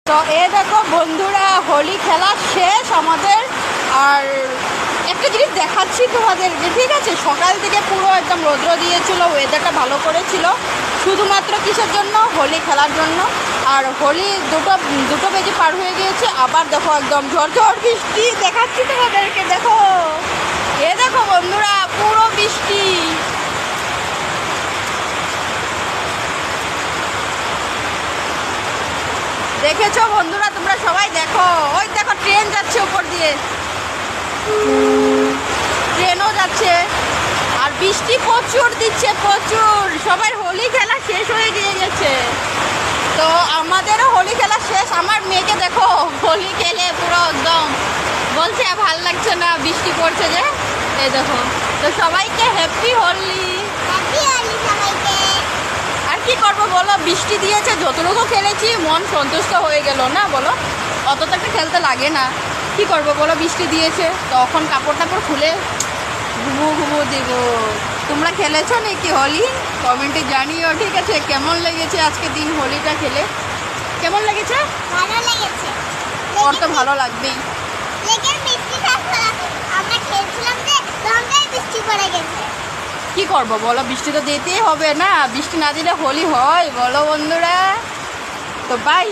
তো এ দেখো বন্ধুরা, হোলি খেলা শেষ আমাদের। আর একটা জিনিস দেখাচ্ছি তোমাদেরকে, ঠিক আছে? সকাল থেকে পুরো একদম রৌদ্র দিয়েছিল, ওয়েদারটা ভালো করেছিল, শুধুমাত্র কিসের জন্য? হোলি খেলার জন্য। আর হোলি দুটো বেজে পার হয়ে গিয়েছে, আবার দেখো একদম ঝড় বৃষ্টি দেখাচ্ছি তোমাদেরকে। দেখো এ দেখো বন্ধুরা, পুরো বৃষ্টি। দেখেছো বন্ধুরা? তোমরা সবাই দেখো, ওই দেখো ট্রেন যাচ্ছে উপর দিয়ে, ট্রেনও যাচ্ছে, আর বৃষ্টি প্রচুর দিচ্ছে, প্রচুর। সবাই হোলি খেলা শেষ হয়ে গিয়েছে, তো আমাদেরও হোলি খেলা শেষ। আমার মেয়েকে দেখো হোলি খেলে পুরো একদম বলছে ভাল লাগছে না, বৃষ্টি পড়ছে যে। এই দেখো, তো সবাইকে হ্যাপি হোলি। আর কি করবো বলো, বৃষ্টি দিয়েছে, যতটুকু খেলেছি মন সন্তুষ্ট হয়ে গেল না বলো? অতটা খেলতে লাগে না, কি করবো বলো? বৃষ্টি দিয়েছে, তখন কাপড় টাপড় খুলে ঘুমো দিব। তোমরা খেলেছো নাকি হোলি? কমেন্টে জানিও, ঠিক আছে? কেমন লেগেছে আজকে দিন হোলিটা খেলে? কেমন লেগেছে? ভালো লেগেছে। ওর তো ভালো লাগবেই। আমরা খেলছিলাম যে তখনই বৃষ্টি পড়ে গেছে। কি করবো বলো, বৃষ্টি তো দিতেই হবে না, বৃষ্টি না দিলে হোলি হয় বলো বন্ধুরা? তো বাই।